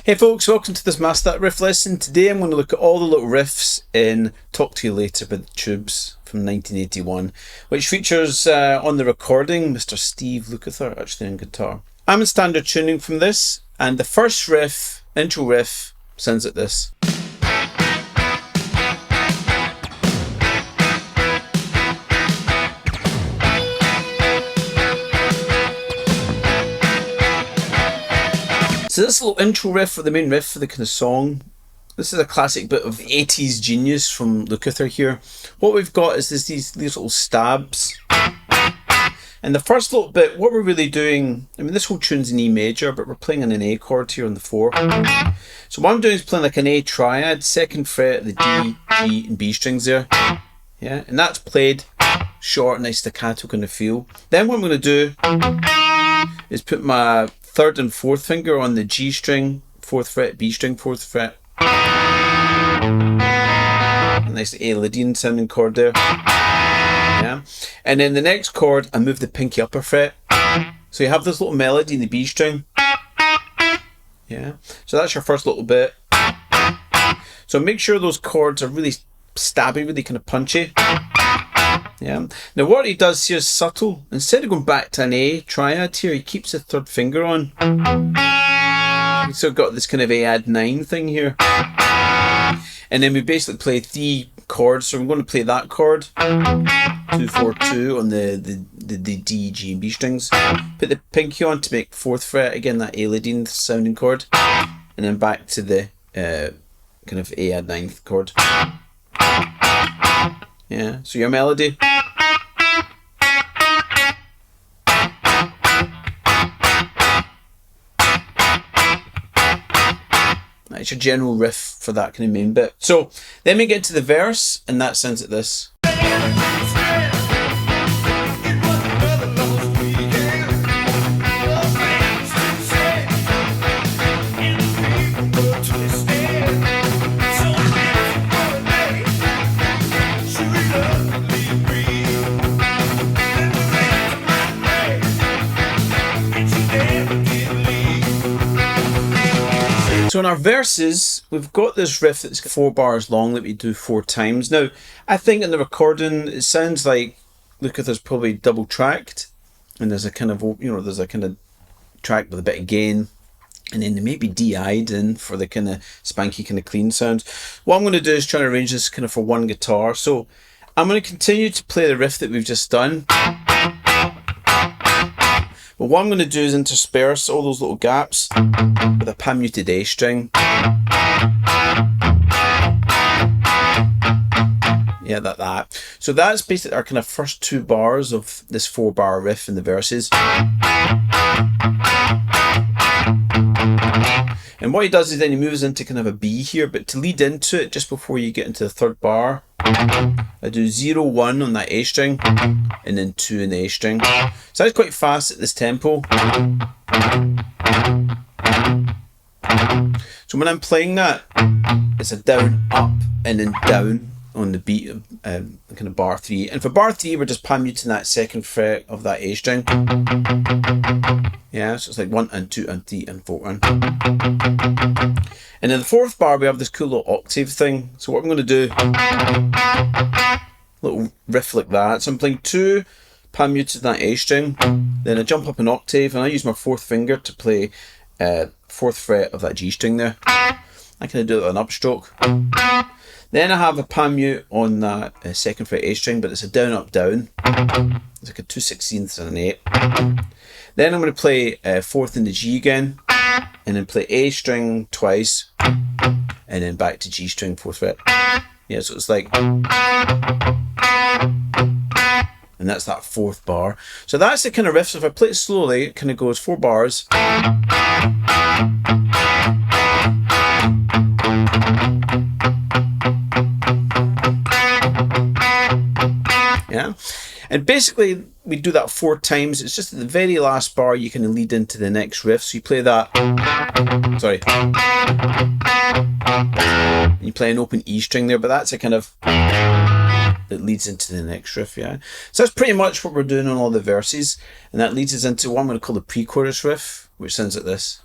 Hey folks, welcome to this Master That Riff lesson. Today I'm going to look at all the little riffs in Talk to You Later by the Tubes from 1981, which features on the recording Mr. Steve Lukather, actually on guitar. I'm in standard tuning from this, and the first riff, intro riff, sounds like this. So this little intro riff, or the main riff for the kind of song, this is a classic bit of 80s genius from Lukather here. What we've got is these little stabs. And the first little bit, what we're really doing, I mean this whole tune's in E major, but we're playing an A chord here on the 4. So what I'm doing is playing like an A triad, 2nd fret, the D, G and B strings there. Yeah, and that's played short, nice staccato kind of feel. Then what I'm going to do is put my 3rd and 4th finger on the G string, 4th fret, B string, 4th fret. A nice A Lydian sounding chord there. Yeah. And then the next chord, I move the pinky upper fret. So you have this little melody in the B string. Yeah. So that's your first little bit. So make sure those chords are really stabby, really kind of punchy. Yeah. Now what he does here is subtle. Instead of going back to an A triad here, he keeps the 3rd finger on. So got this kind of A add 9 thing here. And then we basically play 3 chords. So I'm going to play that chord, 2, 4, 2 on the D, G and B strings. Put the pinky on to make 4th fret, again that A Lydian sounding chord. And then back to the kind of A add 9th chord. Yeah, so your melody. That's your general riff for that kind of main bit. So then we get to the verse, and that sounds like this. So in our verses, we've got this riff that's 4 bars long that we do 4 times. Now, I think in the recording, it sounds like Lukather's probably double tracked, and there's a kind of, there's a kind of track with a bit of gain, and then they may be DI'd in for the kind of spanky, kind of clean sounds. What I'm going to do is try to arrange this kind of for one guitar. So I'm going to continue to play the riff that we've just done. But what I'm going to do is intersperse all those little gaps with a pan muted A string. Yeah, that. So that's basically our kind of first 2 bars of this 4 bar riff in the verses. And what he does is then he moves into kind of a B here, but to lead into it, just before you get into the 3rd bar, I do 0, 1 on that A string, and then 2 in the A string. So that's quite fast at this tempo. So when I'm playing that, it's a down, up, and then down on the beat of kind of bar 3. And for bar 3, we're just pan muting that 2nd fret of that A string. Yeah, so it's like 1 and 2 and 3 and 4 and. And in the 4th bar, we have this cool little octave thing. So what I'm going to do, little riff like that. So I'm playing 2, pan muted that A string, then I jump up an octave, and I use my 4th finger to play 4th fret of that G string there. I kind of do it with an upstroke. Then I have a pan mute on that 2nd fret A string, but it's a down, up, down. It's like a 2/16 and an 8. Then I'm going to play 4th in the G again, and then play A string twice, and then back to G string 4th fret. Yeah, so it's like, and that's that 4th bar. So that's the kind of riff. So if I play it slowly, it kind of goes 4 bars. Yeah, and basically we do that 4 times. It's just at the very last bar you can lead into the next riff. So you play that, sorry, you play an open E string there, but that's a kind of that leads into the next riff. Yeah, so that's pretty much what we're doing on all the verses, and that leads us into what I'm going to call the pre-chorus riff, which sounds like this.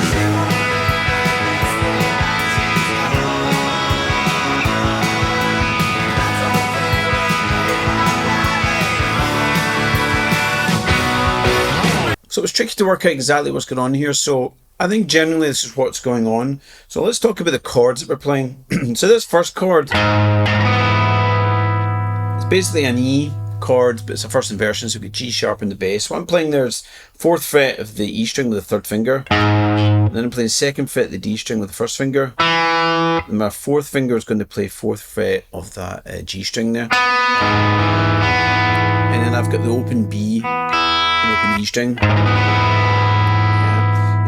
So it was tricky to work out exactly what's going on here. So I think generally this is what's going on. So let's talk about the chords that we're playing. So this first chord, it's basically an E chord, but it's a first inversion, so we get G sharp in the bass. What I'm playing there is 4th fret of the E string with the 3rd finger. And then I'm playing 2nd fret of the D string with the 1st finger. And my 4th finger is going to play 4th fret of that G string there. And then I've got the open B and open E string. And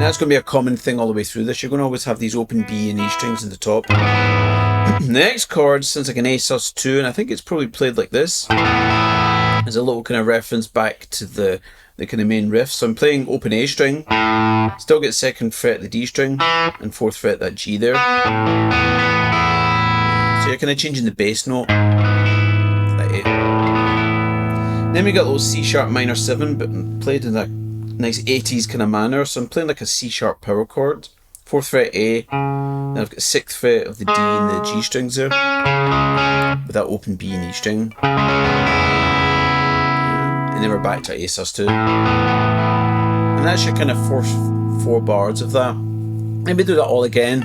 that's going to be a common thing all the way through this. You're going to always have these open B and E strings in the top. The next chord sounds like an A sus2, and I think it's probably played like this. There's a little kind of reference back to the kind of main riff. So I'm playing open A string, still get 2nd fret the D string, and 4th fret that G there. So you're kind of changing the bass note. That A. Then we got a little C sharp minor 7, but played in that nice 80s kind of manner. So I'm playing like a C sharp power chord. 4th fret A, then I've got 6th fret of the D and the G strings there, with that open B and E string. And then we're back to A sus2. And that's your kind of first 4 bars of that. Maybe do that all again.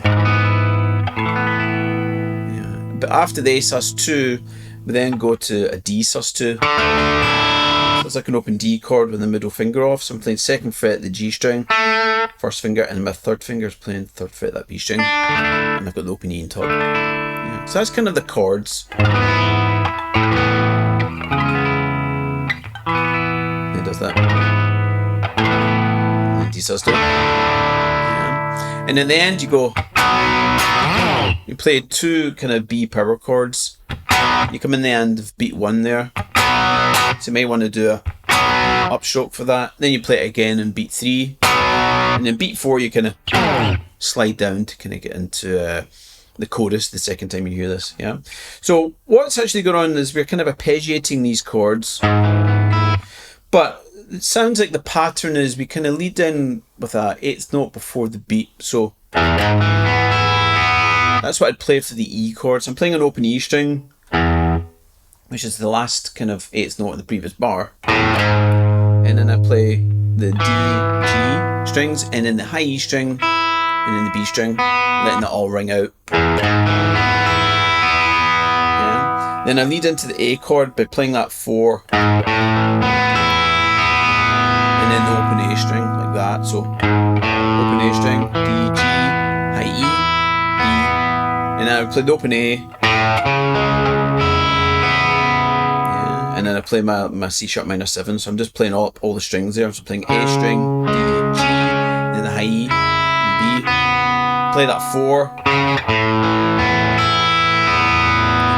Yeah. But after the A sus2, we then go to a D sus2. So it's like an open D chord with the middle finger off. So I'm playing 2nd fret the G string, 1st finger, and my 3rd finger is playing 3rd fret that B string. And I've got the open E on top. Yeah. So that's kind of the chords. It does that. And D sus2. Yeah. And in the end, you play 2 kind of B power chords. You come in the end of beat 1 there. So you may want to do a upstroke for that. Then you play it again in beat 3. And then beat 4, you kind of slide down to kind of get into the chorus the second time you hear this. Yeah. So what's actually going on is we're kind of arpeggiating these chords. But it sounds like the pattern is we kind of lead in with a 8th note before the beat. So that's what I'd play for the E chords. I'm playing an open E string, which is the last kind of 8th note in the previous bar. And then I play the D, G strings, and then the high E string, and then the B string, letting it all ring out. Yeah. Then I lead into the A chord by playing that 4. And then the open A string, like that. So open A string, D, G, high E, B. And then I play the open A. And then I play my C sharp minor 7, so I'm just playing all the strings there. So I'm playing A string, D, G, then the high E, and B. Play that 4.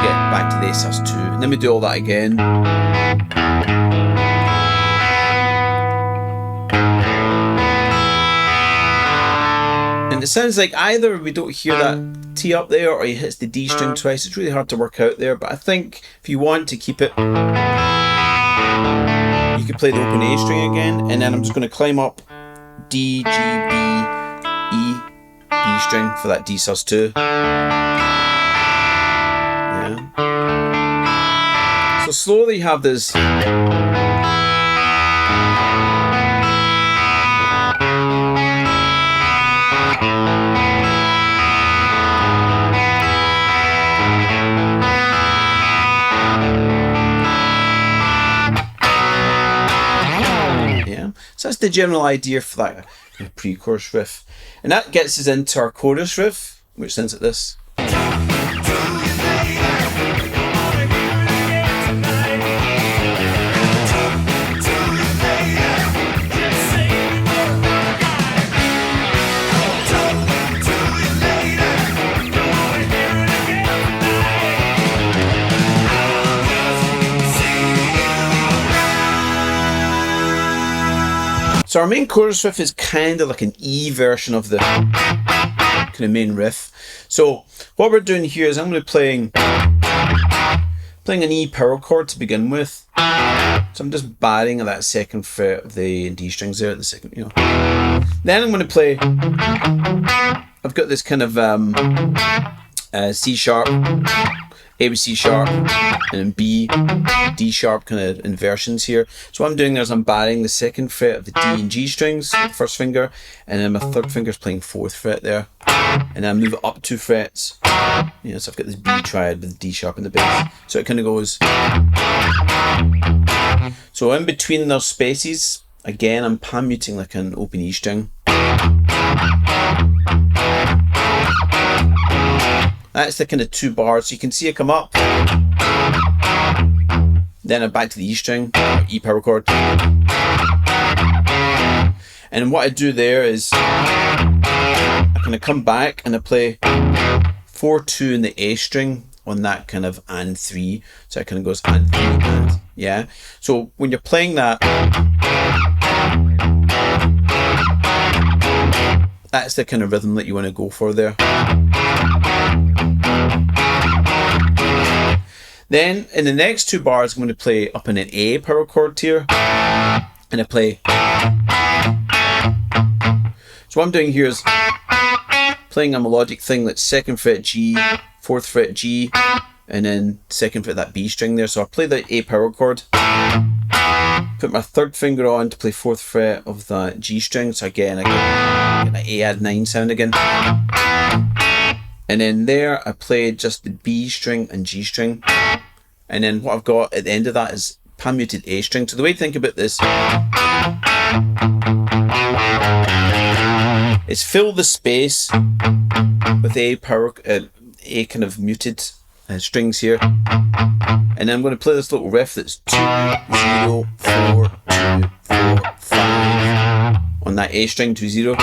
Get back to the A sus2, and then we do all that again. And it sounds like either we don't hear that T up there, or he hits the D string twice. It's really hard to work out there, but I think if you want to keep it, you could play the open A string again, and then I'm just going to climb up D, G, B, E, B string for that D sus2. Yeah. So slowly you have this. So that's the general idea for that pre-chorus riff. And that gets us into our chorus riff, which sounds like this. So our main chorus riff is kind of like an E version of the kind of main riff. So what we're doing here is I'm going to be playing an E power chord to begin with. So I'm just batting at that 2nd fret of the D strings there at the 2nd, you know. Then I'm going to play, I've got this kind of C sharp A with C sharp, and then B, D sharp kind of inversions here. So what I'm doing there is I'm barring the second fret of the D and G strings, the first finger, and then my third finger is playing fourth fret there. And then I move it up 2 frets. You know, so I've got this B triad with D sharp in the bass. So it kind of goes. So in between those spaces, again, I'm pan muting like an open E string. That's the kind of 2 bars. So you can see it come up. Then I'm back to the E string, E power chord. And what I do there is I kind of come back and I play 4-2 in the A string on that kind of and 3. So it kind of goes and 3 and, yeah. So when you're playing that, that's the kind of rhythm that you want to go for there. Then in the next 2 bars, I'm going to play up in an A power chord here, and I play. So what I'm doing here is playing a melodic thing that's 2nd fret G, 4th fret G, and then 2nd fret that B string there. So I play the A power chord, put my 3rd finger on to play 4th fret of that G string. So again, I get that A add 9 sound again. And then there I played just the B string and G string. And then what I've got at the end of that is pan muted A string. So the way to think about this is fill the space with A kind of muted strings here. And then I'm going to play this little riff that's 2, 0, 4, 2, 4, 5 on that A string, 2, 0,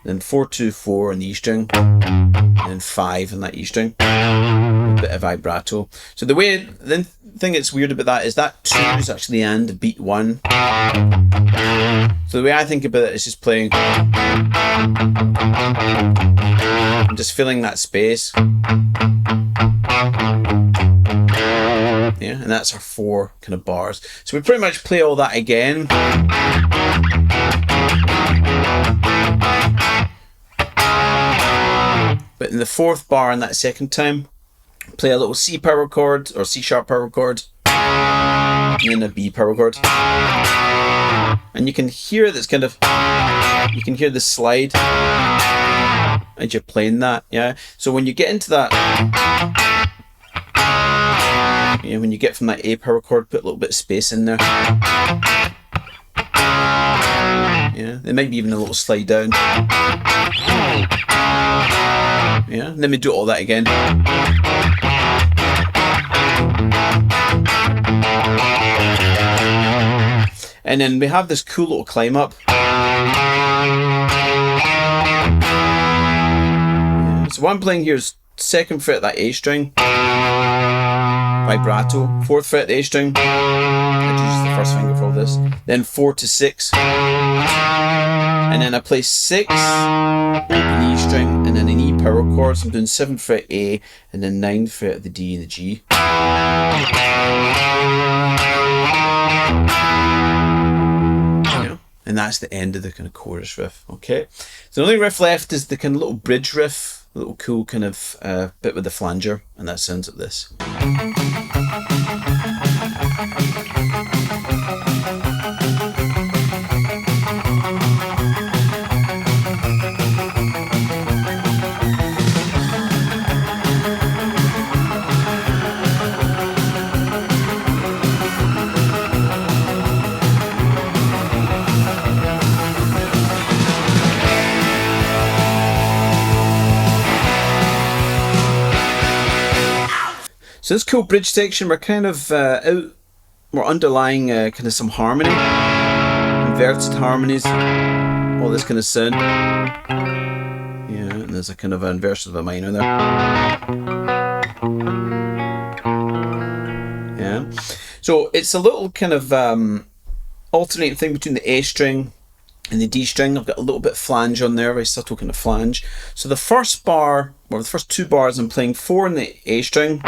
then 4, 2, 4 on the E string, and then 5 on that E string. A bit of vibrato. So the thing that's weird about that is that 2 is actually the and beat 1. So the way I think about it is just playing, I'm just filling that space. Yeah, and that's our 4 kind of bars. So we pretty much play all that again. But in the 4th bar in that 2nd time, play a little C power chord or C sharp power chord, and then a B power chord. And you can hear this kind of, you can hear the slide as you're playing that, yeah? So when you get into that, yeah, when you get from that A power chord, put a little bit of space in there. Yeah, there might be even a little slide down. Yeah, let me do all that again. And then we have this cool little climb up. Yeah, so what I'm playing here is 2nd fret that A string, vibrato, 4th fret the A string, I use the first finger for all this, then 4 to 6, and then I play 6, an E string, and then an E power chord. So I'm doing 7th fret A, and then 9th fret the D and the G. And that's the end of the kind of chorus riff. Okay, so the only riff left is the kind of little bridge riff, a little cool kind of bit with the flanger, and that sounds like this. So this cool bridge section, we're kind of we're underlying kind of some harmony, inverted harmonies, all this kind of sound. Yeah, and there's a kind of an inversion of a minor there. Yeah, so it's a little kind of alternating thing between the A string and the D string. I've got a little bit of flange on there, very subtle kind of flange. So the first bar, or the first 2 bars, I'm playing 4 on the A string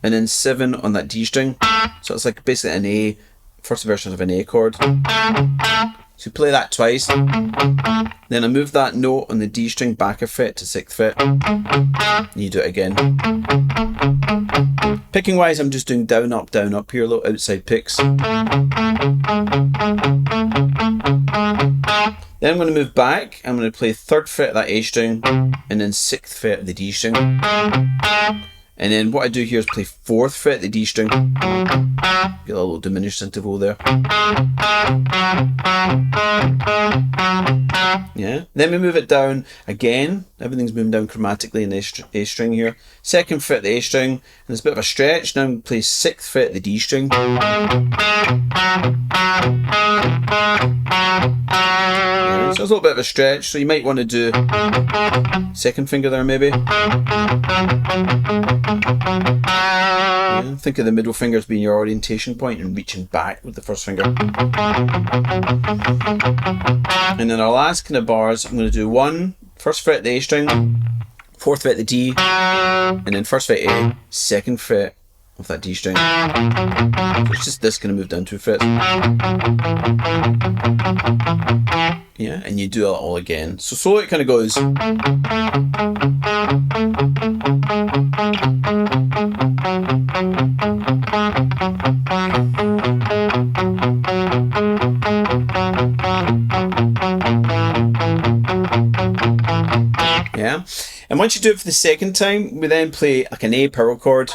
and then 7 on that D string. So it's like basically an A, first version of an A chord. So you play that twice. Then I move that note on the D string back a fret to 6th fret. And you do it again. Picking wise, I'm just doing down, up here, little outside picks. Then I'm going to move back. I'm going to play 3rd fret of that A string and then 6th fret of the D string. And then what I do here is play 4th fret of the D string. Get a little diminished interval there. Yeah. Then we move it down again. Everything's moving down chromatically in the A string here. 2nd fret of the A string, and there's a bit of a stretch. Now I'm going to play 6th fret of the D string. Yeah, so it's a little bit of a stretch, so you might want to do 2nd finger there maybe. Yeah, think of the middle finger as being your orientation point and reaching back with the 1st finger. And then our last kind of bars, I'm going to do 1st fret of the A string, 4th fret of the D, and then 1st fret A, 2nd fret of that D string. So it's just this going to move down 2 frets. Yeah, and you do it all again. So slowly it kind of goes. Yeah, and once you do it for the 2nd time, we then play like an A power chord.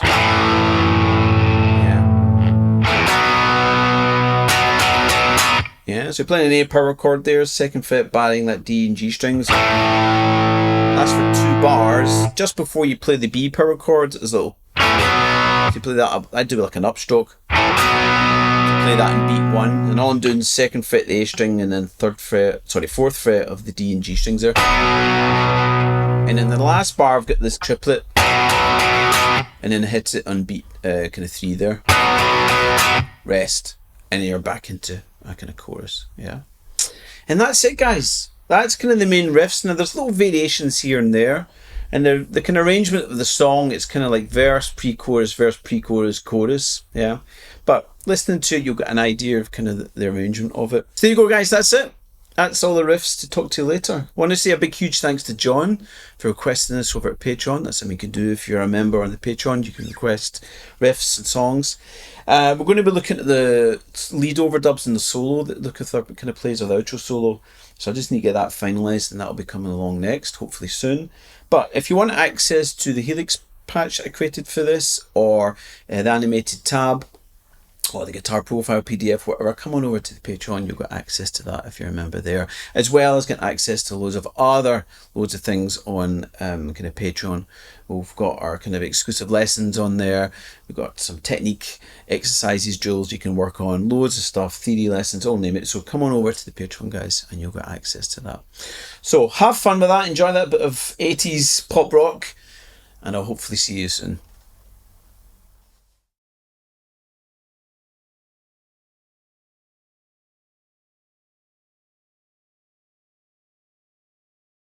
Yeah, so you're playing an A power chord there, 2nd fret barring that D and G strings. That's for 2 bars. Just before you play the B power chord, as though if you play that, I do like an upstroke. Play that in beat 1, and all I'm doing is 2nd fret of the A string and then 4th fret of the D and G strings there. And in the last bar, I've got this triplet, and then it hits it on beat kind of 3 there. Rest, and then you're back into a kind of chorus. Yeah, and that's it, guys. That's kind of the main riffs. Now there's little variations here and there, and the kind of arrangement of the song, it's kind of like verse, pre-chorus, chorus. Yeah, but listening to it, you'll get an idea of kind of the arrangement of it. So there you go, guys. That's it. That's all the riffs. To talk to you later. I want to say a big huge thanks to John for requesting this over at Patreon. That's something you can do if you're a member on the Patreon. You can request riffs and songs. We're going to be looking at the lead overdubs and the solo that Lukather kind of plays, or the outro solo. So I just need to get that finalised, and that'll be coming along next, hopefully soon. But if you want access to the HELIX patch I created for this, or the animated tab, or the guitar profile PDF, whatever, come on over to the Patreon. You've got access to that if you're a member there, as well as get access to loads of things on kind of Patreon. We've got our kind of exclusive lessons on there. We've got some technique exercises, drills you can work on, loads of stuff, theory lessons, all name it. So come on over to the Patreon, guys, and you'll get access to that. So have fun with that, enjoy that bit of 80s pop rock, and I'll hopefully see you soon.